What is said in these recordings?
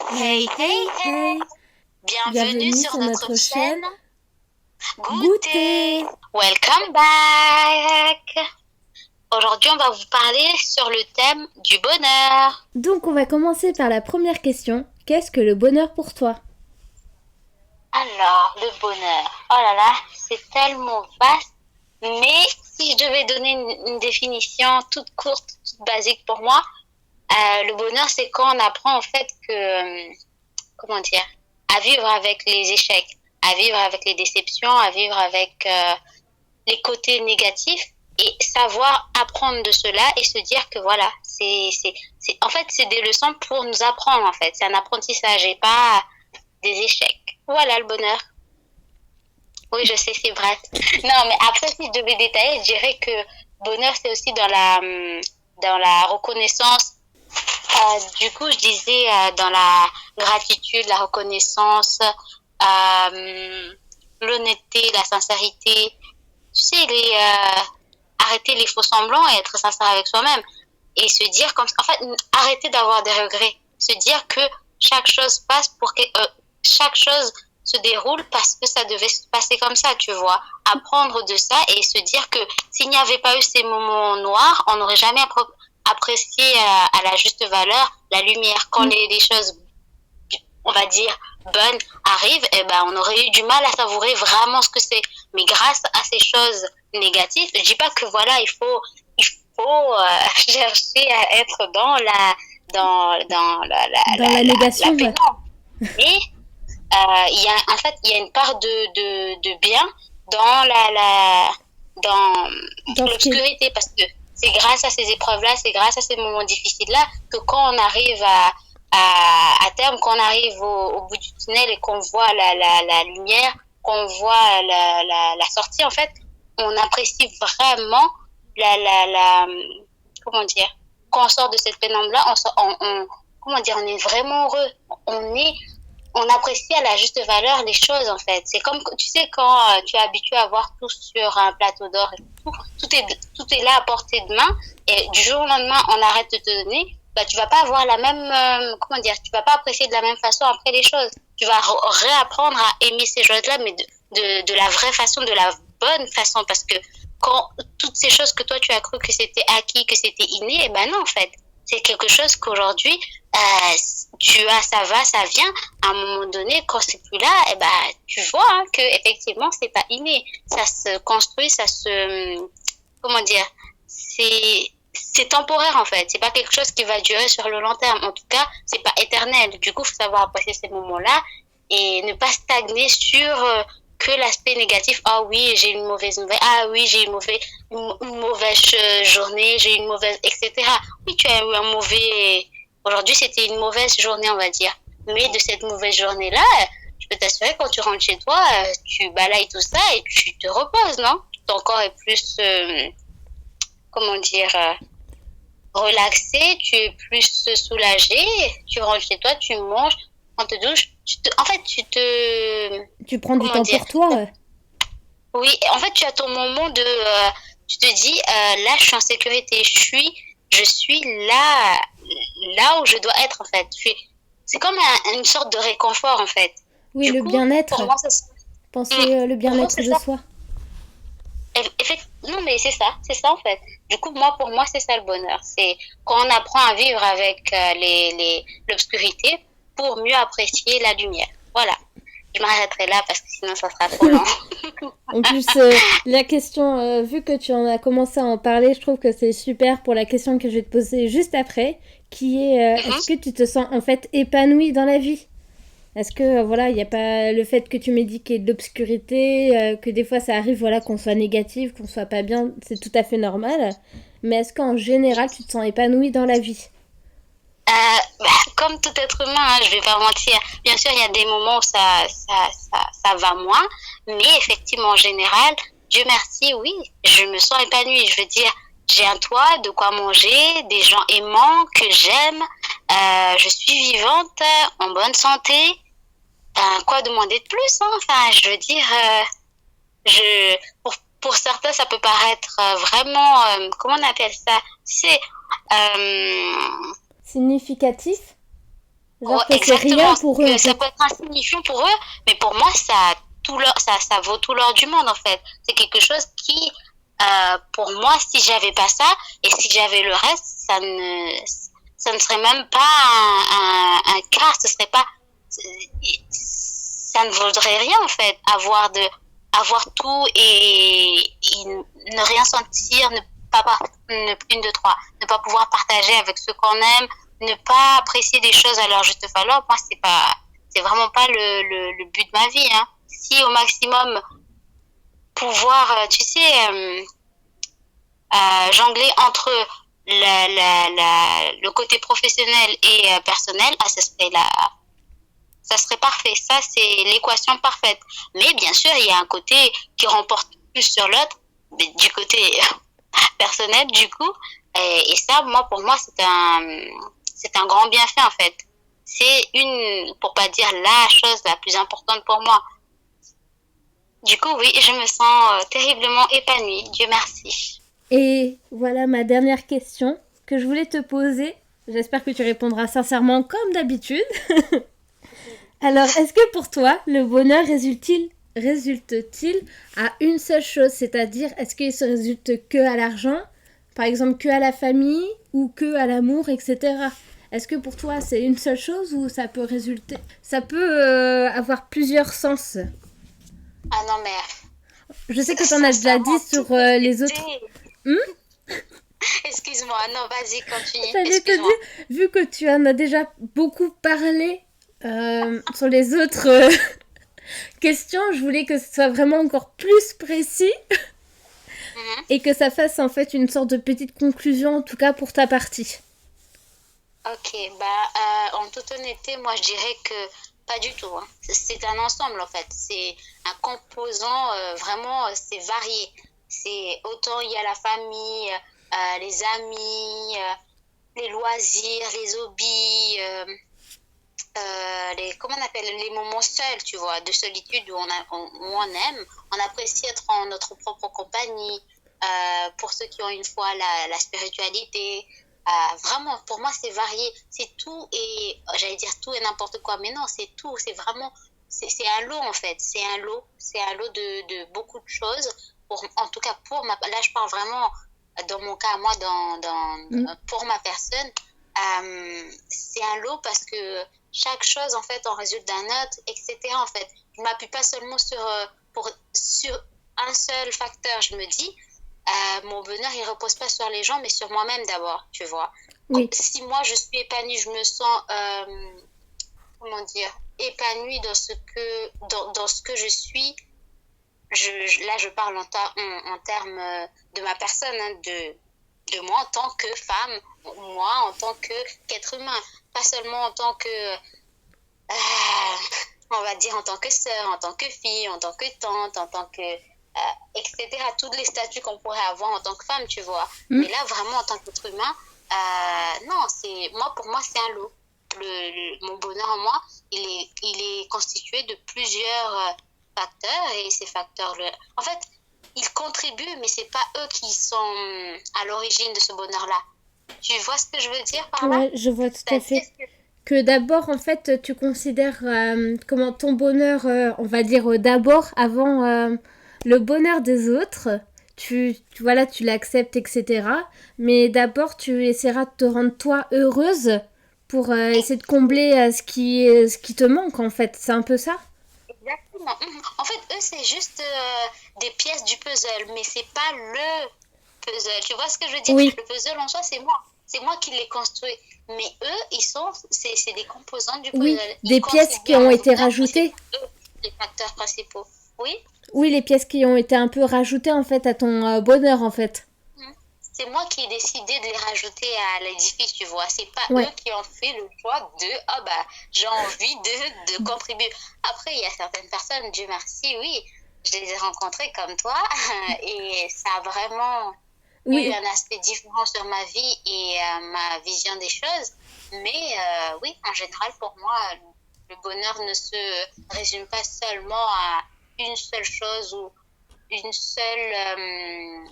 Hey, hey, Hey, bienvenue sur notre chaîne Goûter. Goûter. Welcome back. Aujourd'hui, on va vous parler sur le thème du bonheur. Donc on va commencer par la première question. Qu'est-ce que le bonheur pour toi? Alors, le bonheur. Oh là là, c'est tellement vaste. Mais si je devais donner une définition toute courte, toute basique pour moi, le bonheur, c'est quand on apprend en fait que, comment dire, à vivre avec les échecs, à vivre avec les déceptions, à vivre avec les côtés négatifs et savoir apprendre de cela et se dire que voilà, en fait, c'est des leçons pour nous apprendre en fait. C'est un apprentissage et pas des échecs. Voilà le bonheur. Oui, je sais, c'est bref. Non, mais après, si je devais détailler, je dirais que bonheur, c'est aussi dans la reconnaissance. Du coup, je disais dans la gratitude, la reconnaissance, l'honnêteté, la sincérité. Tu sais, arrêter les faux semblants et être sincère avec soi-même. Et se dire comme en fait, arrêter d'avoir des regrets. Se dire que chaque chose passe pour que, chaque chose se déroule parce que ça devait se passer comme ça, tu vois. Apprendre de ça et se dire que s'il n'y avait pas eu ces moments noirs, on n'aurait jamais apprécié à la juste valeur la lumière. Quand les choses, on va dire, bonnes arrivent, eh ben, on aurait eu du mal à savourer vraiment ce que c'est. Mais grâce à ces choses négatives, je dis pas que voilà, il faut chercher à être Dans la la négation, ouais. pénombre. Mais en fait, il y a une part de bien dans dans Dans ce qui est... l'obscurité parce que c'est grâce à ces épreuves-là, c'est grâce à ces moments difficiles-là que quand on arrive à terme, quand on arrive au bout du tunnel et qu'on voit la lumière, qu'on voit la sortie, en fait, on apprécie vraiment la comment dire, quand on sort de cette pénombre-là, comment dire, on est vraiment heureux. On apprécie à la juste valeur les choses en fait. C'est comme tu sais quand tu es habitué à voir tout sur un plateau d'or et tout est là à portée de main et du jour au lendemain on arrête de te donner, bah tu vas pas avoir la même comment dire, tu vas pas apprécier de la même façon après les choses. Tu vas réapprendre à aimer ces choses-là mais de la vraie façon, de la bonne façon parce que quand toutes ces choses que toi tu as cru que c'était acquis, que c'était inné, eh ben non en fait. C'est quelque chose qu'aujourd'hui ça va, ça vient. À un moment donné, quand c'est plus là, eh ben, tu vois hein, que effectivement, c'est pas inné. Ça se construit, comment dire, c'est temporaire en fait. C'est pas quelque chose qui va durer sur le long terme. En tout cas, c'est pas éternel. Du coup, faut savoir apprécier ces moments-là et ne pas stagner sur que l'aspect négatif. Ah oui, j'ai une mauvaise nouvelle. Ah oui, j'ai une mauvaise journée, j'ai une mauvaise, etc. Oui, tu as eu un mauvais. Aujourd'hui, c'était une mauvaise journée, on va dire. Mais de cette mauvaise journée-là, je peux t'assurer, quand tu rentres chez toi, tu balayes tout ça et tu te reposes, non? Ton corps est plus, comment dire, relaxé, tu es plus soulagé, tu rentres chez toi, tu manges, prends te douche, en fait, Tu prends du comment temps dire, pour toi, ouais. oui, en fait, tu as ton moment tu te dis, là, je suis en sécurité, je suis là où je dois être, en fait. C'est comme une sorte de réconfort, en fait. Oui, Du le coup, bien-être. pour moi, Penser le pour moi, bien-être c'est de ça. soi. Non, mais c'est ça, en fait. Du coup, pour moi, c'est ça le bonheur. C'est quand on apprend à vivre avec l'obscurité pour mieux apprécier la lumière. Voilà. Je m'arrêterai là parce que sinon, ça sera trop long. En plus, la question, vu que tu en as commencé à en parler, je trouve que c'est super pour la question que je vais te poser juste après, qui est est-ce que tu te sens en fait épanoui dans la vie? Est-ce que voilà, il n'y a pas le fait que tu m'aies dit qu'il y ait de l'obscurité, que des fois ça arrive voilà qu'on soit négatif, qu'on soit pas bien, c'est tout à fait normal. Mais est-ce qu'en général tu te sens épanoui dans la vie? Bah, comme tout être humain, hein, je vais pas mentir. Bien sûr, il y a des moments où ça va moins, mais effectivement, en général, Dieu merci, oui, je me sens épanouie. Je veux dire, j'ai un toit, de quoi manger, des gens aimants que j'aime, je suis vivante, en bonne santé. Quoi demander de plus, hein? Enfin, je veux dire, je, pour certains, ça peut paraître vraiment, comment on appelle ça? C'est, euh, Significatif? Genre que c'est rien Exactement. pour eux, en Ça fait. peut être insignifiant pour eux, mais pour moi, ça vaut tout l'or du monde, en fait. C'est quelque chose qui, pour moi, si j'avais pas ça, et si j'avais le reste, ça ne serait même pas un quart, ce serait pas, ça ne vaudrait rien, en fait, avoir tout et ne rien sentir, une, deux, trois, ne pas pouvoir partager avec ceux qu'on aime, ne pas apprécier des choses à leur juste valeur. Moi, c'est vraiment pas le but de ma vie, hein. Si au maximum pouvoir, tu sais, jongler entre le côté professionnel et personnel, ça serait parfait. Ça, c'est l'équation parfaite. Mais bien sûr, il y a un côté qui remporte plus sur l'autre, du côté personnel, du coup. Et ça, pour moi, c'est un grand bienfait, en fait. C'est pour pas dire la chose la plus importante pour moi. Du coup, oui, je me sens terriblement épanouie. Dieu merci. Et voilà ma dernière question que je voulais te poser. J'espère que tu répondras sincèrement comme d'habitude. Alors, est-ce que pour toi, le bonheur résulte-t-il à une seule chose? C'est-à-dire, est-ce qu'il se résulte que à l'argent, par exemple que à la famille ou que à l'amour, etc. Est-ce que pour toi, c'est une seule chose ou ça peut résulter... Ça peut avoir plusieurs sens? Ah non, mais... Je sais que tu en as déjà dit sur les autres... Excuse-moi, non, vas-y, continue. J'allais te dire, vu que tu en as déjà beaucoup parlé sur les autres questions, je voulais que ce soit vraiment encore plus précis et que ça fasse en fait une sorte de petite conclusion, en tout cas pour ta partie. Ok, en toute honnêteté, moi je dirais que pas du tout, hein. C'est un ensemble en fait, c'est un composant vraiment, c'est varié. C'est autant il y a la famille, les amis, les loisirs, les hobbies, comment on appelle, les moments seuls, tu vois, de solitude où on aime, on apprécie être en notre propre compagnie, pour ceux qui ont une foi la spiritualité. Vraiment, pour moi, c'est varié. C'est tout et, j'allais dire tout et n'importe quoi, mais non, c'est tout. C'est vraiment, c'est un lot en fait. C'est un lot. C'est un lot de beaucoup de choses. En tout cas, là, je parle vraiment dans mon cas, moi, pour ma personne. C'est un lot parce que chaque chose, en fait, en résulte d'un autre, etc. En fait, je ne m'appuie pas seulement sur un seul facteur. Je me dis, mon bonheur, il repose pas sur les gens, mais sur moi-même d'abord, tu vois. Oui. Si moi, je suis épanouie, je me sens, comment dire, épanouie dans ce que je suis. Là, je parle en termes de ma personne, hein, de moi en tant que femme, moi en tant qu'être humain, pas seulement en tant que, on va dire en tant que sœur, en tant que fille, en tant que tante, en tant que, etc. Tous les statuts qu'on pourrait avoir en tant que femme, tu vois. Mais là, vraiment en tant qu'être humain, non, pour moi, c'est un lot. Mon bonheur en moi, il est constitué de plusieurs facteurs et ces facteurs-là, en fait, ils contribuent, mais c'est pas eux qui sont à l'origine de ce bonheur-là. Tu vois ce que je veux dire par là? Ouais, je vois tout à fait. Que d'abord, en fait, tu considères comment ton bonheur, on va dire d'abord, avant le bonheur des autres. Voilà, tu l'acceptes, etc. Mais d'abord, tu essaieras de te rendre toi heureuse pour essayer de combler ce qui te manque, en fait. C'est un peu ça? Exactement. En fait, eux, c'est juste des pièces du puzzle, mais c'est pas le puzzle. Tu vois ce que je veux dire? Oui. Le puzzle en soi, c'est moi. C'est moi qui l'ai construit. Mais eux, c'est des composants du puzzle. Oui, des pièces qui ont été rajoutées. C'est eux, les facteurs principaux. Oui? Oui, les pièces qui ont été un peu rajoutées, en fait, à ton bonheur, en fait. C'est moi qui ai décidé de les rajouter à l'édifice, tu vois. C'est pas Ouais. eux qui ont fait le choix j'ai envie de contribuer. Après, il y a certaines personnes, Dieu merci, oui, je les ai rencontrées comme toi et ça a vraiment eu un aspect différent sur ma vie et ma vision des choses. Mais oui, en général, pour moi, le bonheur ne se résume pas seulement à une seule chose ou une seule...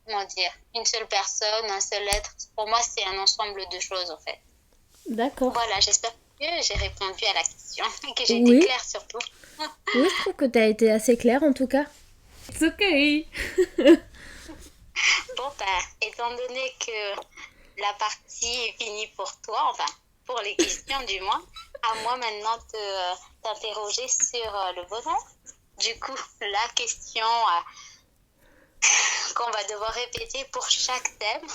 comment dire, une seule personne, un seul être. Pour moi, c'est un ensemble de choses, en fait. D'accord. Voilà, j'espère que j'ai répondu à la question et que j'ai été Oui, claire surtout. oui, je trouve que tu as été assez claire en tout cas. It's okay. Bon, bah, étant donné que la partie est finie pour toi, enfin, pour les questions du moins, à moi maintenant de t'interroger sur le bonheur. Du coup, la question qu'on va devoir répéter pour chaque thème,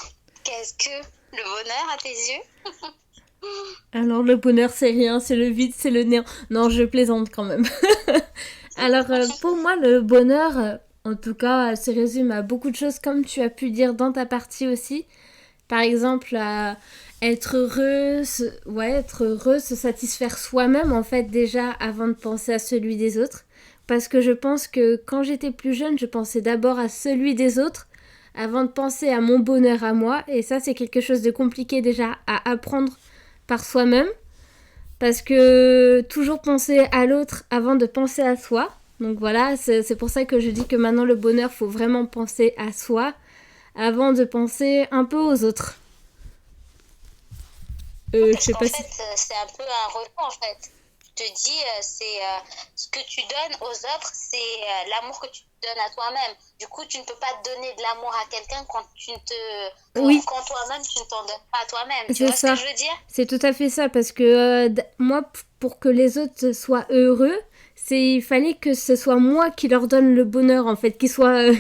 qu'est-ce que le bonheur à tes yeux? Alors le bonheur c'est rien, c'est le vide, c'est le néant. Non, je plaisante quand même. Alors pour moi le bonheur, en tout cas, se résume à beaucoup de choses comme tu as pu dire dans ta partie aussi. Par exemple, être heureux, être heureux, se satisfaire soi-même en fait déjà avant de penser à celui des autres. Parce que je pense que quand j'étais plus jeune, je pensais d'abord à celui des autres avant de penser à mon bonheur à moi. Et ça, c'est quelque chose de compliqué déjà à apprendre par soi-même. Parce que toujours penser à l'autre avant de penser à soi. Donc voilà, c'est pour ça que je dis que maintenant le bonheur, faut vraiment penser à soi avant de penser un peu aux autres. Je Parce sais qu'en pas si... fait, c'est un peu un retour en fait. Tu te dis, c'est ce que tu donnes aux autres, c'est l'amour que tu te donnes à toi-même. Du coup, tu ne peux pas donner de l'amour à quelqu'un quand Oui, quand toi-même tu ne t'en donnes pas à toi-même. Tu c'est vois ce que ça. je veux dire? C'est tout à fait ça. Parce que moi, pour que les autres soient heureux, il fallait que ce soit moi qui leur donne le bonheur, en fait. Qu'ils soient...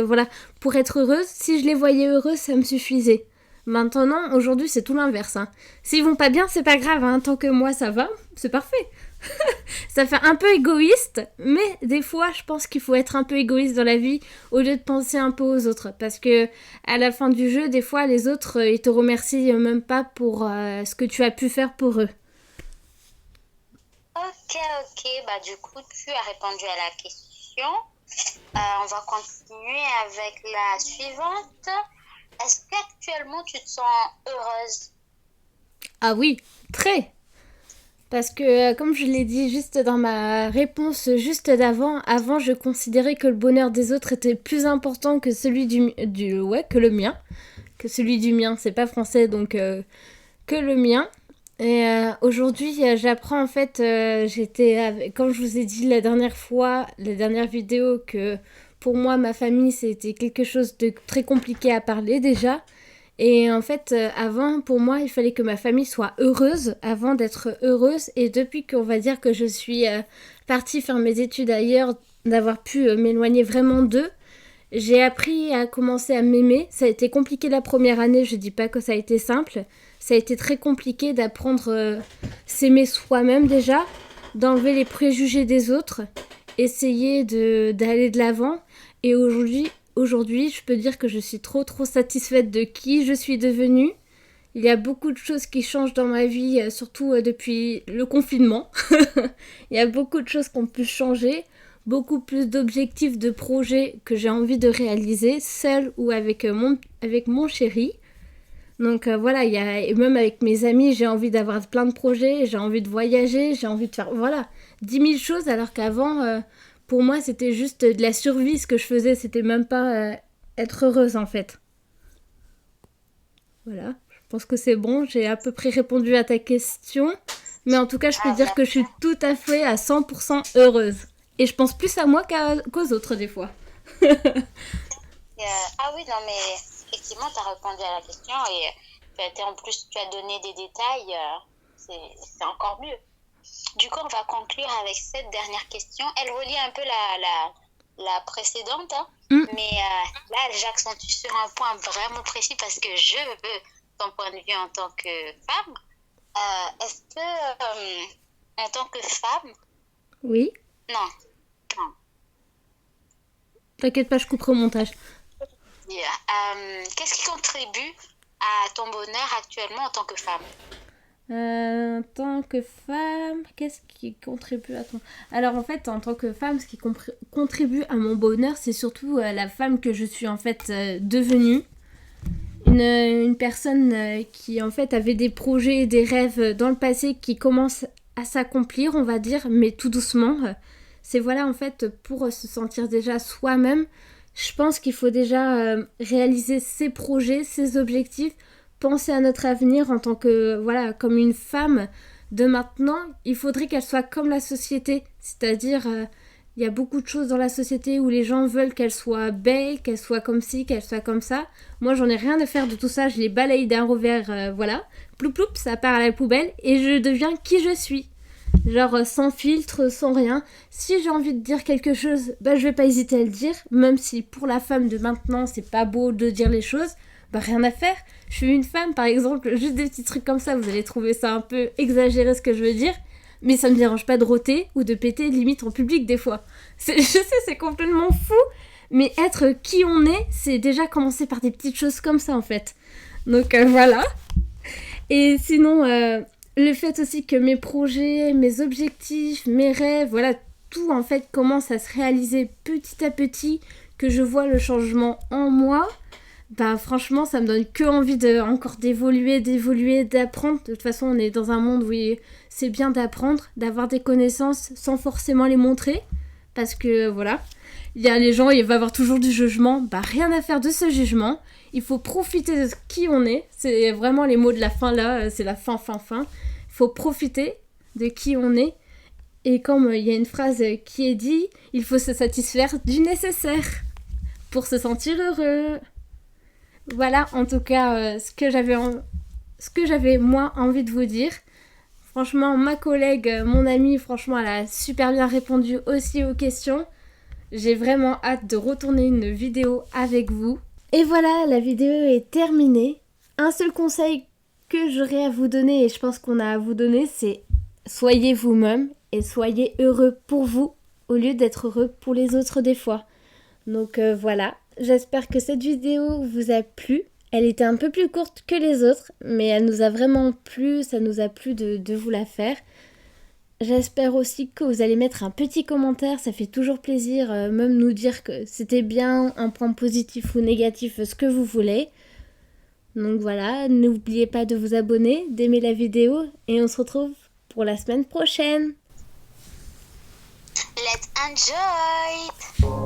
voilà, pour être heureuse, si je les voyais heureux, ça me suffisait. Maintenant, aujourd'hui, c'est tout l'inverse. Hein. S'ils vont pas bien, c'est pas grave. Hein. Tant que moi, ça va, c'est parfait. Ça fait un peu égoïste, mais des fois, je pense qu'il faut être un peu égoïste dans la vie au lieu de penser un peu aux autres. Parce que à la fin du jeu, des fois, les autres, ils te remercient même pas pour ce que tu as pu faire pour eux. Ok, ok. Bah, du coup, tu as répondu à la question. On va continuer avec la suivante. Est-ce qu'actuellement tu te sens heureuse? Ah oui, très. Parce que, comme je l'ai dit juste dans ma réponse juste d'avant, avant je considérais que le bonheur des autres était plus important que celui que le mien. Que celui du mien, c'est pas français, donc que le mien. Et aujourd'hui, j'apprends en fait, comme je vous ai dit la dernière fois, la dernière vidéo, que pour moi, ma famille, c'était quelque chose de très compliqué à parler déjà. Et en fait, avant, pour moi, il fallait que ma famille soit heureuse avant d'être heureuse. Et depuis qu'on va dire que je suis partie faire mes études ailleurs, d'avoir pu m'éloigner vraiment d'eux, j'ai appris à commencer à m'aimer. Ça a été compliqué la première année, je dis pas que ça a été simple. Ça a été très compliqué d'apprendre s'aimer soi-même déjà, d'enlever les préjugés des autres, essayer d'aller de l'avant. Et aujourd'hui, je peux dire que je suis trop satisfaite de qui je suis devenue. Il y a beaucoup de choses qui changent dans ma vie, surtout depuis le confinement. Il y a beaucoup de choses qui ont pu changer, beaucoup plus d'objectifs, de projets que j'ai envie de réaliser, seule ou avec mon chéri. Donc voilà, et même avec mes amis, j'ai envie d'avoir plein de projets, j'ai envie de voyager, j'ai envie de faire, voilà, 10 000 choses, alors qu'avant, pour moi, c'était juste de la survie, ce que je faisais, c'était même pas être heureuse en fait. Voilà, je pense que c'est bon, j'ai à peu près répondu à ta question, mais en tout cas, je peux Ah, dire que je suis tout à fait à 100% heureuse. Et je pense plus à moi qu'aux autres des fois. ah oui, non, mais effectivement, tu as répondu à la question et en plus, tu as donné des détails, c'est encore mieux. Du coup, on va conclure avec cette dernière question. Elle relie un peu la précédente, hein, Mm. mais là, j'accentue sur un point vraiment précis parce que je veux ton point de vue en tant que femme. Est-ce que, en tant que femme, Oui, non, non, t'inquiète pas, je couperai au montage. qu'est-ce qui contribue à ton bonheur actuellement en tant que femme? En tant que femme, qu'est-ce qui contribue à ton... Alors en fait, en tant que femme, ce qui contribue à mon bonheur, c'est surtout la femme que je suis en fait devenue. Une personne qui en fait avait des projets et des rêves dans le passé qui commencent à s'accomplir, on va dire, mais tout doucement. C'est voilà en fait pour se sentir déjà soi-même, je pense qu'il faut déjà réaliser ses projets, ses objectifs penser à notre avenir en tant que, voilà, comme une femme de maintenant, il faudrait qu'elle soit comme la société. C'est-à-dire, il y a beaucoup de choses dans la société où les gens veulent qu'elle soit belle, qu'elle soit comme ci, qu'elle soit comme ça. Moi, j'en ai rien à faire de tout ça, je les balaye d'un revers, voilà. Ploup ploup, ça part à la poubelle et je deviens qui je suis. Genre sans filtre, sans rien. Si j'ai envie de dire quelque chose, bah je vais pas hésiter à le dire. Même si pour la femme de maintenant, c'est pas beau de dire les choses, bah rien à faire. Je suis une femme par exemple, juste des petits trucs comme ça, vous allez trouver ça un peu exagéré ce que je veux dire. Mais ça me dérange pas de rôter ou de péter limite en public des fois. Je sais, c'est complètement fou. Mais être qui on est, c'est déjà commencer par des petites choses comme ça en fait. Donc voilà. Et sinon, le fait aussi que mes projets, mes objectifs, mes rêves, voilà, tout en fait commence à se réaliser petit à petit, que je vois le changement en moi, bah franchement ça me donne que envie encore d'évoluer, d'apprendre. De toute façon on est dans un monde où c'est bien d'apprendre, d'avoir des connaissances sans forcément les montrer, parce que voilà, il y a les gens, il va y avoir toujours du jugement, bah rien à faire de ce jugement. Il faut profiter de qui on est. C'est vraiment les mots de la fin là, c'est la fin. Il faut profiter de qui on est. Et comme il y a une phrase qui est dit, il faut se satisfaire du nécessaire pour se sentir heureux. Voilà en tout cas ce que j'avais moi envie de vous dire. Franchement, ma collègue, mon amie, franchement, elle a super bien répondu aussi aux questions. J'ai vraiment hâte de retourner une vidéo avec vous. Et voilà, la vidéo est terminée. Un seul conseil que j'aurais à vous donner, et je pense qu'on a à vous donner, c'est soyez vous-même et soyez heureux pour vous au lieu d'être heureux pour les autres des fois. Donc voilà, j'espère que cette vidéo vous a plu. Elle était un peu plus courte que les autres, mais elle nous a vraiment plu, ça nous a plu de vous la faire. J'espère aussi que vous allez mettre un petit commentaire, ça fait toujours plaisir, même nous dire que c'était bien, un point positif ou négatif, ce que vous voulez. Donc voilà, n'oubliez pas de vous abonner, d'aimer la vidéo, et on se retrouve pour la semaine prochaine. Let's enjoy!